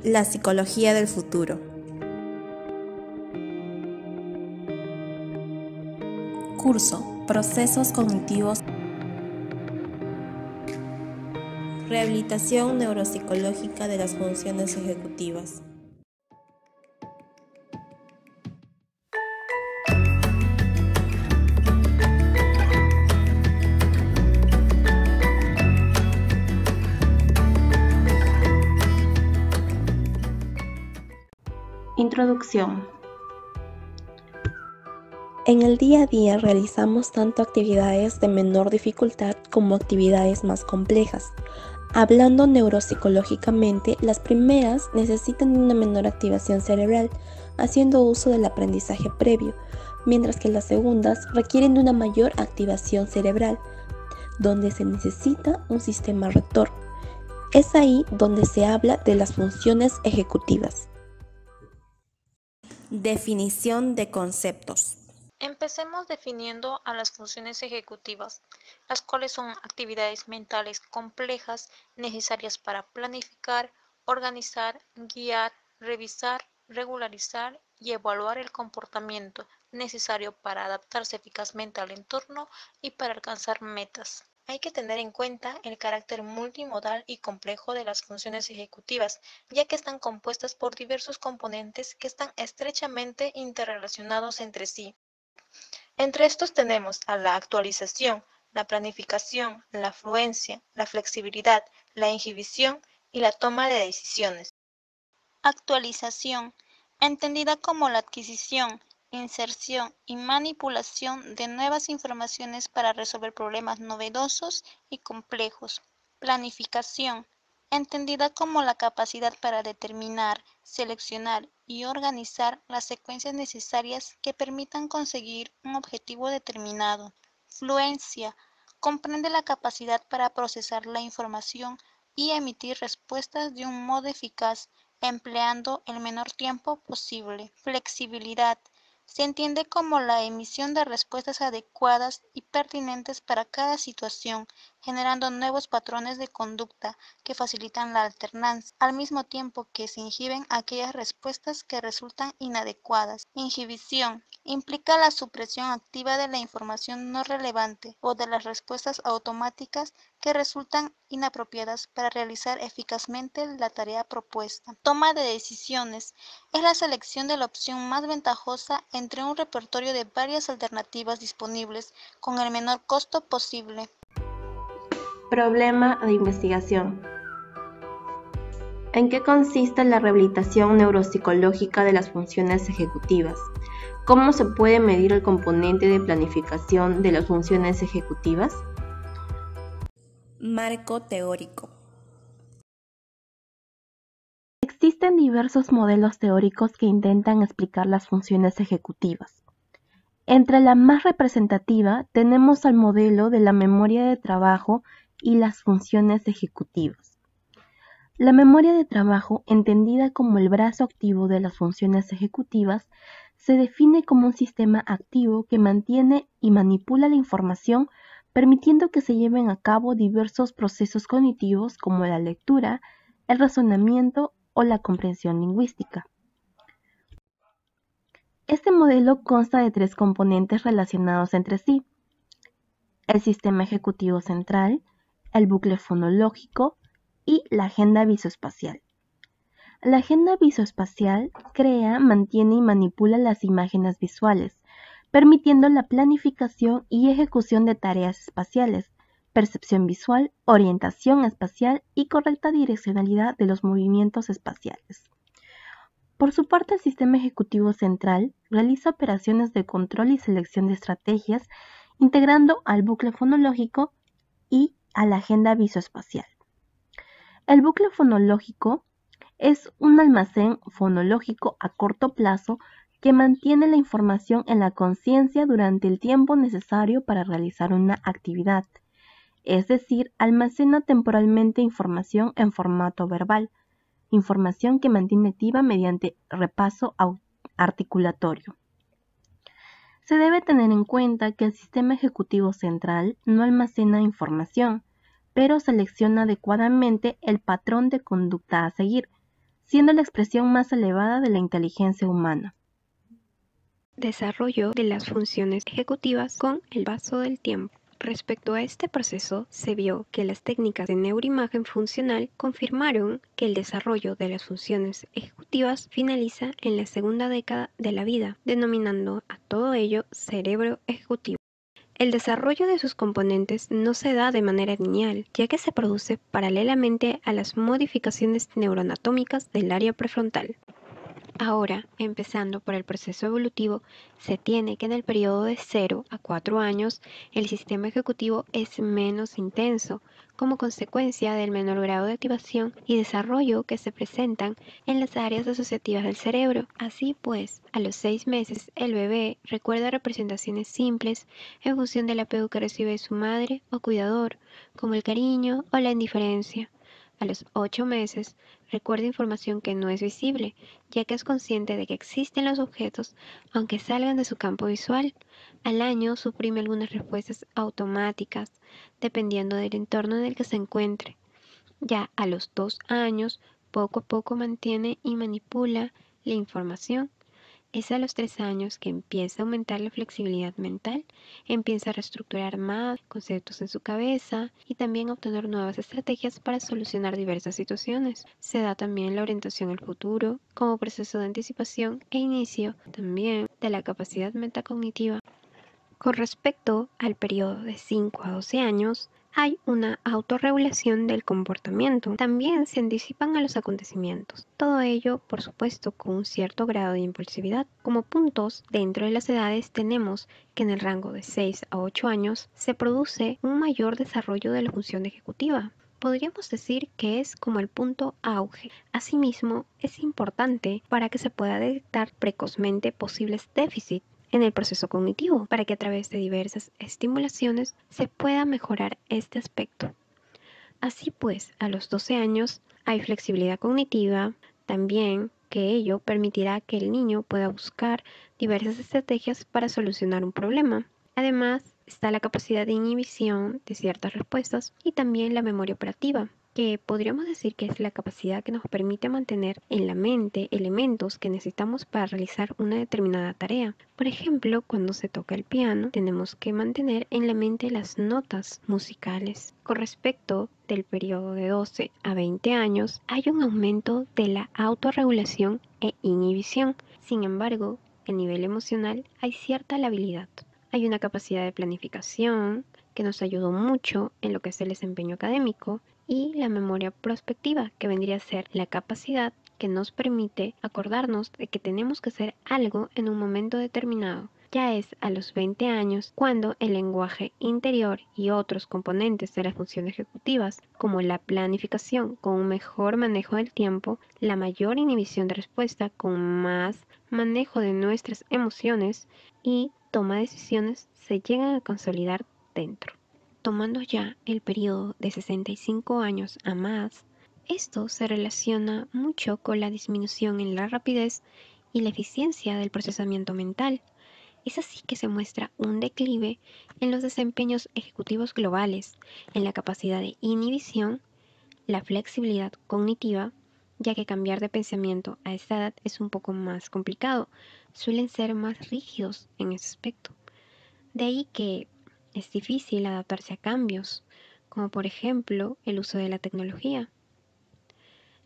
La psicología del futuro. Curso: Procesos cognitivos. Rehabilitación neuropsicológica de las funciones ejecutivas. Introducción. En el día a día realizamos tanto actividades de menor dificultad como actividades más complejas. Hablando neuropsicológicamente, las primeras necesitan una menor activación cerebral, haciendo uso del aprendizaje previo, mientras que las segundas requieren de una mayor activación cerebral, donde se necesita un sistema rector. Es ahí donde se habla de las funciones ejecutivas. Definición de conceptos. Empecemos definiendo a las funciones ejecutivas, las cuales son actividades mentales complejas necesarias para planificar, organizar, guiar, revisar, regularizar y evaluar el comportamiento necesario para adaptarse eficazmente al entorno y para alcanzar metas. Hay que tener en cuenta el carácter multimodal y complejo de las funciones ejecutivas, ya que están compuestas por diversos componentes que están estrechamente interrelacionados entre sí. Entre estos tenemos a la actualización, la planificación, la fluencia, la flexibilidad, la inhibición y la toma de decisiones. Actualización, entendida como la adquisición, inserción y manipulación de nuevas informaciones para resolver problemas novedosos y complejos. Planificación, entendida como la capacidad para determinar, seleccionar y organizar las secuencias necesarias que permitan conseguir un objetivo determinado. Fluencia, comprende la capacidad para procesar la información y emitir respuestas de un modo eficaz, empleando el menor tiempo posible. Flexibilidad, se entiende como la emisión de respuestas adecuadas y pertinentes para cada situación, generando nuevos patrones de conducta que facilitan la alternancia, al mismo tiempo que se inhiben aquellas respuestas que resultan inadecuadas. Inhibición implica la supresión activa de la información no relevante o de las respuestas automáticas que resultan inapropiadas para realizar eficazmente la tarea propuesta. Toma de decisiones es la selección de la opción más ventajosa entre un repertorio de varias alternativas disponibles con el menor costo posible. Problema de investigación. ¿En qué consiste la rehabilitación neuropsicológica de las funciones ejecutivas? ¿Cómo se puede medir el componente de planificación de las funciones ejecutivas? Marco teórico. Existen diversos modelos teóricos que intentan explicar las funciones ejecutivas. Entre la más representativa tenemos al modelo de la memoria de trabajo y las funciones ejecutivas. La memoria de trabajo, entendida como el brazo activo de las funciones ejecutivas, se define como un sistema activo que mantiene y manipula la información, permitiendo que se lleven a cabo diversos procesos cognitivos como la lectura, el razonamiento o la comprensión lingüística. Este modelo consta de tres componentes relacionados entre sí: el sistema ejecutivo central, el bucle fonológico y la agenda visoespacial. La agenda visoespacial crea, mantiene y manipula las imágenes visuales, permitiendo la planificación y ejecución de tareas espaciales, percepción visual, orientación espacial y correcta direccionalidad de los movimientos espaciales. Por su parte, el sistema ejecutivo central realiza operaciones de control y selección de estrategias, integrando al bucle fonológico y a la agenda visoespacial. El bucle fonológico es un almacén fonológico a corto plazo que mantiene la información en la conciencia durante el tiempo necesario para realizar una actividad, es decir, almacena temporalmente información en formato verbal, información que mantiene activa mediante repaso articulatorio. Se debe tener en cuenta que el sistema ejecutivo central no almacena información, pero selecciona adecuadamente el patrón de conducta a seguir, siendo la expresión más elevada de la inteligencia humana. Desarrollo de las funciones ejecutivas con el paso del tiempo. Respecto a este proceso, se vio que las técnicas de neuroimagen funcional confirmaron que el desarrollo de las funciones ejecutivas finaliza en la segunda década de la vida, denominando a todo ello cerebro ejecutivo. El desarrollo de sus componentes no se da de manera lineal, ya que se produce paralelamente a las modificaciones neuroanatómicas del área prefrontal. Ahora, empezando por el proceso evolutivo, se tiene que en el periodo de 0 a 4 años el sistema ejecutivo es menos intenso, como consecuencia del menor grado de activación y desarrollo que se presentan en las áreas asociativas del cerebro. Así pues, a los 6 meses el bebé recuerda representaciones simples en función del apego que recibe de su madre o cuidador, como el cariño o la indiferencia. A los 8 meses recuerda información que no es visible, ya que es consciente de que existen los objetos aunque salgan de su campo visual. Al año suprime algunas respuestas automáticas, dependiendo del entorno en el que se encuentre. Ya a los 2 años, poco a poco mantiene y manipula la información. Es a los 3 años que empieza a aumentar la flexibilidad mental, empieza a reestructurar más conceptos en su cabeza y también a obtener nuevas estrategias para solucionar diversas situaciones. Se da también la orientación al futuro como proceso de anticipación e inicio también de la capacidad metacognitiva. Con respecto al periodo de 5 a 12 años, hay una autorregulación del comportamiento. También se anticipan a los acontecimientos. Todo ello, por supuesto, con un cierto grado de impulsividad. Como puntos dentro de las edades tenemos que en el rango de 6 a 8 años se produce un mayor desarrollo de la función ejecutiva. Podríamos decir que es como el punto auge. Asimismo, es importante para que se pueda detectar precozmente posibles déficits en el proceso cognitivo, para que a través de diversas estimulaciones se pueda mejorar este aspecto. Así pues, a los 12 años hay flexibilidad cognitiva, también que ello permitirá que el niño pueda buscar diversas estrategias para solucionar un problema. Además, está la capacidad de inhibición de ciertas respuestas y también la memoria operativa, que podríamos decir que es la capacidad que nos permite mantener en la mente elementos que necesitamos para realizar una determinada tarea. Por ejemplo, cuando se toca el piano, tenemos que mantener en la mente las notas musicales. Con respecto del periodo de 12 a 20 años, hay un aumento de la autorregulación e inhibición. Sin embargo, a nivel emocional hay cierta labilidad. Hay una capacidad de planificación que nos ayudó mucho en lo que es el desempeño académico y la memoria prospectiva, que vendría a ser la capacidad que nos permite acordarnos de que tenemos que hacer algo en un momento determinado. Ya es a los 20 años cuando el lenguaje interior y otros componentes de las funciones ejecutivas, como la planificación con un mejor manejo del tiempo, la mayor inhibición de respuesta con más manejo de nuestras emociones y toma de decisiones, se llegan a consolidar dentro. Tomando ya el periodo de 65 años a más, esto se relaciona mucho con la disminución en la rapidez y la eficiencia del procesamiento mental. Es así que se muestra un declive en los desempeños ejecutivos globales, en la capacidad de inhibición, la flexibilidad cognitiva, ya que cambiar de pensamiento a esta edad es un poco más complicado, suelen ser más rígidos en ese aspecto. De ahí que es difícil adaptarse a cambios, como por ejemplo el uso de la tecnología.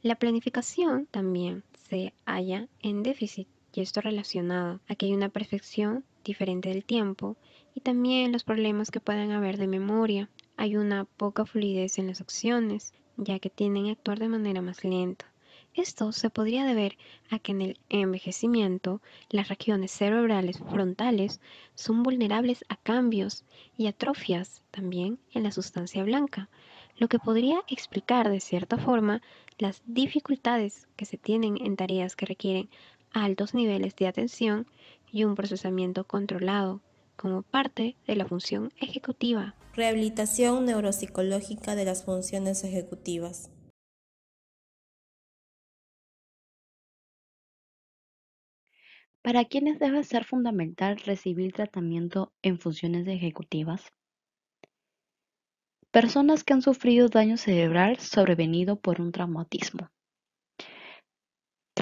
La planificación también se halla en déficit y esto relacionado a que hay una percepción diferente del tiempo y también los problemas que pueden haber de memoria. Hay una poca fluidez en las acciones, ya que tienden a actuar de manera más lenta. Esto se podría deber a que en el envejecimiento las regiones cerebrales frontales son vulnerables a cambios y atrofias también en la sustancia blanca, lo que podría explicar de cierta forma las dificultades que se tienen en tareas que requieren altos niveles de atención y un procesamiento controlado como parte de la función ejecutiva. Rehabilitación neuropsicológica de las funciones ejecutivas. ¿Para quiénes debe ser fundamental recibir tratamiento en funciones ejecutivas? Personas que han sufrido daño cerebral sobrevenido por un traumatismo.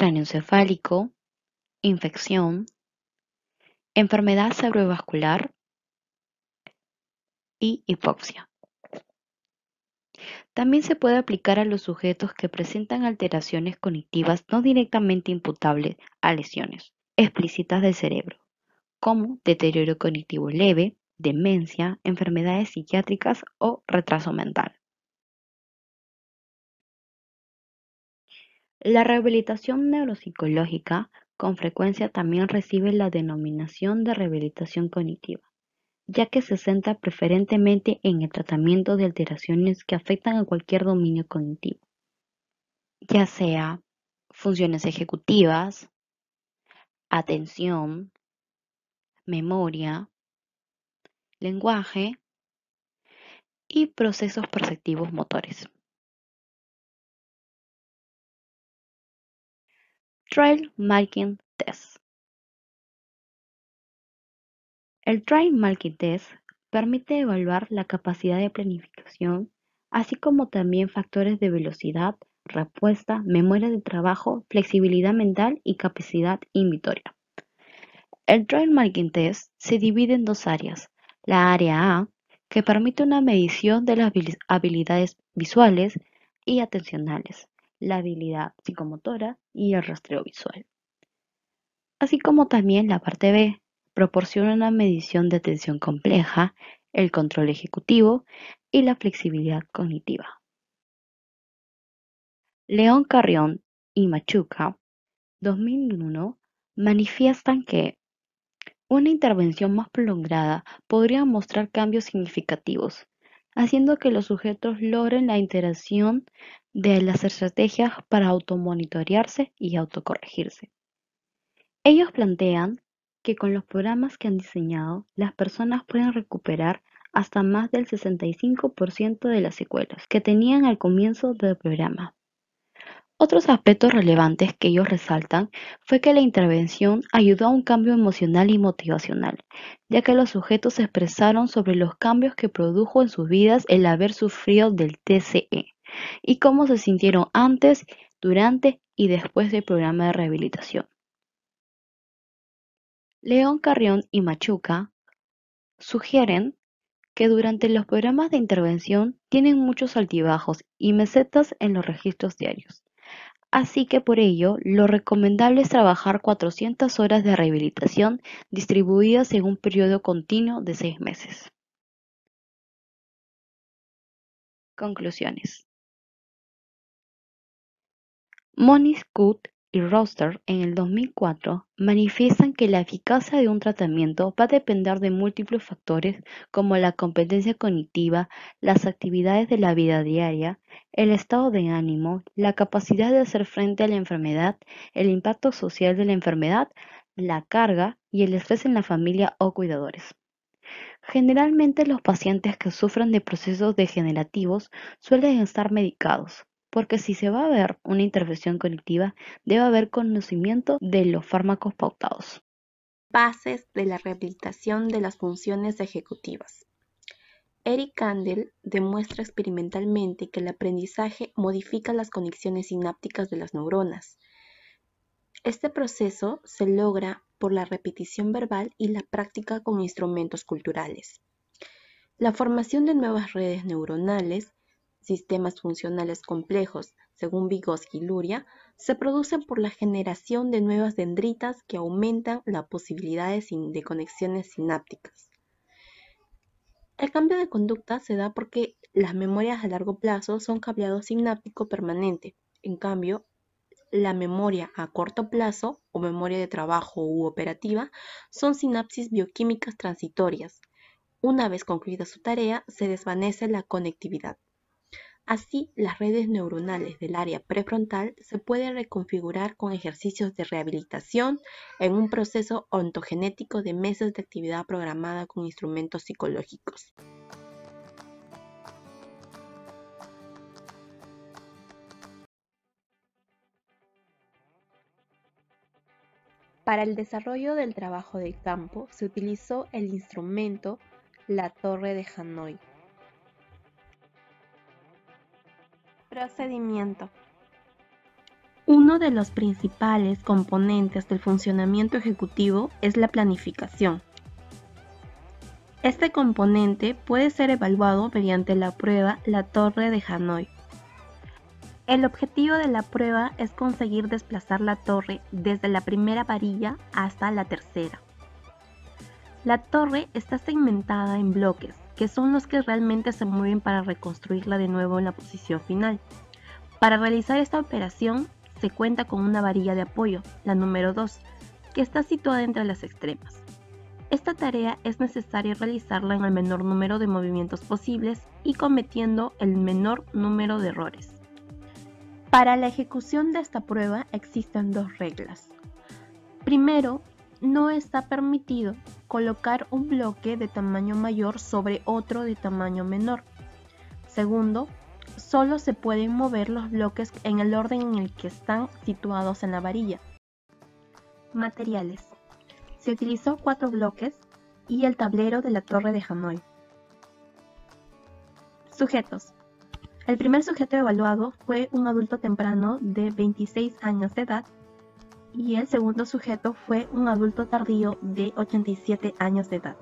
cráneoencefálico, infección, enfermedad cerebrovascular y hipoxia. También se puede aplicar a los sujetos que presentan alteraciones cognitivas no directamente imputables a lesiones explícitas del cerebro, como deterioro cognitivo leve, demencia, enfermedades psiquiátricas o retraso mental. La rehabilitación neuropsicológica con frecuencia también recibe la denominación de rehabilitación cognitiva, ya que se centra preferentemente en el tratamiento de alteraciones que afectan a cualquier dominio cognitivo, ya sea funciones ejecutivas, atención, memoria, lenguaje y procesos perceptivos motores. Trial Marking Test. El Trial Marking Test permite evaluar la capacidad de planificación, así como también factores de velocidad, respuesta, memoria de trabajo, flexibilidad mental y capacidad inhibitoria. El Trial Marking Test se divide en dos áreas. La área A, que permite una medición de las habilidades visuales y atencionales, la habilidad psicomotora y el rastreo visual. Así como también la parte B, proporciona una medición de atención compleja, el control ejecutivo y la flexibilidad cognitiva. León Carrión y Machuca, 2001, manifiestan que una intervención más prolongada podría mostrar cambios significativos, haciendo que los sujetos logren la integración de las estrategias para automonitorearse y autocorregirse. Ellos plantean que con los programas que han diseñado, las personas pueden recuperar hasta más del 65% de las secuelas que tenían al comienzo del programa. Otros aspectos relevantes que ellos resaltan fue que la intervención ayudó a un cambio emocional y motivacional, ya que los sujetos se expresaron sobre los cambios que produjo en sus vidas el haber sufrido del TCE y cómo se sintieron antes, durante y después del programa de rehabilitación. León Carrión y Machuca sugieren que durante los programas de intervención tienen muchos altibajos y mesetas en los registros diarios. Así que por ello, lo recomendable es trabajar 400 horas de rehabilitación distribuidas en un periodo continuo de 6 meses. Conclusiones. Moniz, Coot y Roster en el 2004 manifiestan que la eficacia de un tratamiento va a depender de múltiples factores como la competencia cognitiva, las actividades de la vida diaria, el estado de ánimo, la capacidad de hacer frente a la enfermedad, el impacto social de la enfermedad, la carga y el estrés en la familia o cuidadores. Generalmente los pacientes que sufren de procesos degenerativos suelen estar medicados, porque si se va a ver una intervención cognitiva, debe haber conocimiento de los fármacos pautados. Bases de la rehabilitación de las funciones ejecutivas. Eric Kandel demuestra experimentalmente que el aprendizaje modifica las conexiones sinápticas de las neuronas. Este proceso se logra por la repetición verbal y la práctica con instrumentos culturales. La formación de nuevas redes neuronales, sistemas funcionales complejos, según Vygotsky y Luria, se producen por la generación de nuevas dendritas que aumentan las posibilidades de conexiones sinápticas. El cambio de conducta se da porque las memorias a largo plazo son cableado sináptico permanente. En cambio, la memoria a corto plazo o memoria de trabajo u operativa son sinapsis bioquímicas transitorias. Una vez concluida su tarea, se desvanece la conectividad. Así, las redes neuronales del área prefrontal se pueden reconfigurar con ejercicios de rehabilitación en un proceso ontogenético de meses de actividad programada con instrumentos psicológicos. Para el desarrollo del trabajo de campo se utilizó el instrumento La Torre de Hanoi. Procedimiento. Uno de los principales componentes del funcionamiento ejecutivo es la planificación. Este componente puede ser evaluado mediante la prueba La Torre de Hanoi. El objetivo de la prueba es conseguir desplazar la torre desde la primera varilla hasta la tercera. La torre está segmentada en bloques, que son los que realmente se mueven para reconstruirla de nuevo en la posición final. Para realizar esta operación, se cuenta con una varilla de apoyo, la número 2, que está situada entre las extremas. Esta tarea es necesario realizarla en el menor número de movimientos posibles y cometiendo el menor número de errores. Para la ejecución de esta prueba existen dos reglas. Primero, no está permitido colocar un bloque de tamaño mayor sobre otro de tamaño menor. Segundo, solo se pueden mover los bloques en el orden en el que están situados en la varilla. Materiales. Se utilizó 4 bloques y el tablero de la Torre de Hanoi. Sujetos. El primer sujeto evaluado fue un adulto temprano de 26 años de edad y el segundo sujeto fue un adulto tardío de 87 años de edad.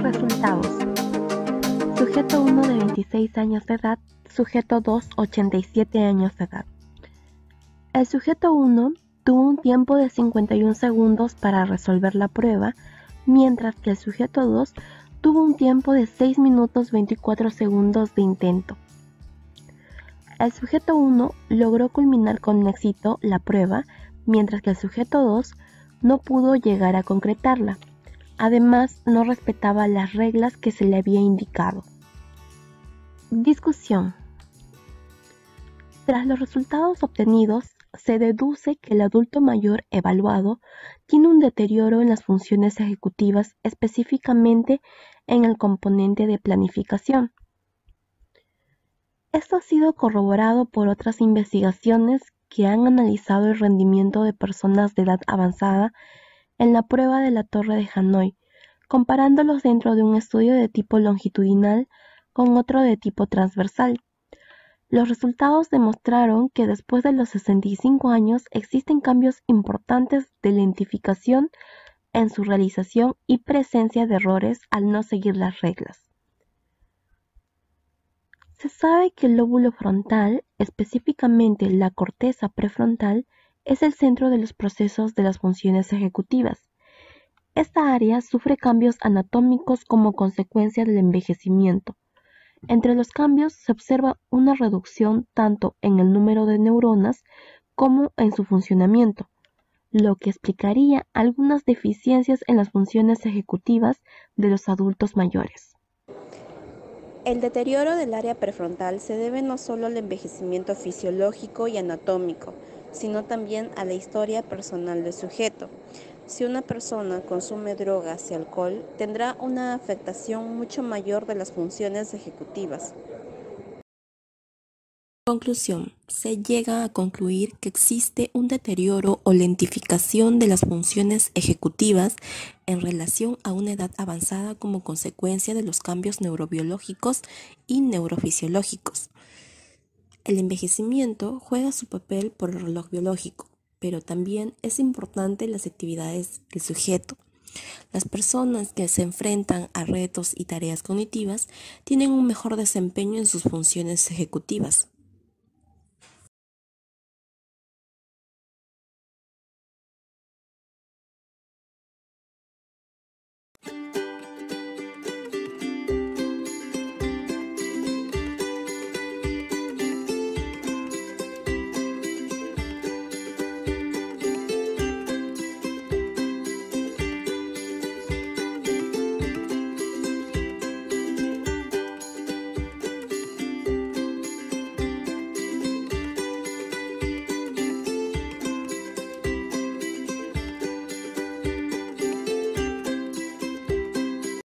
Resultados. Sujeto 1 de 26 años de edad, sujeto 2 87 años de edad. El sujeto 1 tuvo un tiempo de 51 segundos para resolver la prueba, mientras que el sujeto 2 tuvo un tiempo de 6 minutos 24 segundos de intento. El sujeto 1 logró culminar con éxito la prueba, mientras que el sujeto 2 no pudo llegar a concretarla. Además, no respetaba las reglas que se le había indicado. Discusión. Tras los resultados obtenidos, se deduce que el adulto mayor evaluado tiene un deterioro en las funciones ejecutivas, específicamente en el componente de planificación. Esto ha sido corroborado por otras investigaciones que han analizado el rendimiento de personas de edad avanzada en la prueba de la Torre de Hanoi, comparándolos dentro de un estudio de tipo longitudinal con otro de tipo transversal. Los resultados demostraron que después de los 65 años existen cambios importantes de lentificación en su realización y presencia de errores al no seguir las reglas. Se sabe que el lóbulo frontal, específicamente la corteza prefrontal, es el centro de los procesos de las funciones ejecutivas. Esta área sufre cambios anatómicos como consecuencia del envejecimiento. Entre los cambios se observa una reducción tanto en el número de neuronas como en su funcionamiento, lo que explicaría algunas deficiencias en las funciones ejecutivas de los adultos mayores. El deterioro del área prefrontal se debe no solo al envejecimiento fisiológico y anatómico, sino también a la historia personal del sujeto. Si una persona consume drogas y alcohol, tendrá una afectación mucho mayor de las funciones ejecutivas. Conclusión. Se llega a concluir que existe un deterioro o lentificación de las funciones ejecutivas en relación a una edad avanzada como consecuencia de los cambios neurobiológicos y neurofisiológicos. El envejecimiento juega su papel por el reloj biológico, pero también es importante las actividades del sujeto. Las personas que se enfrentan a retos y tareas cognitivas tienen un mejor desempeño en sus funciones ejecutivas.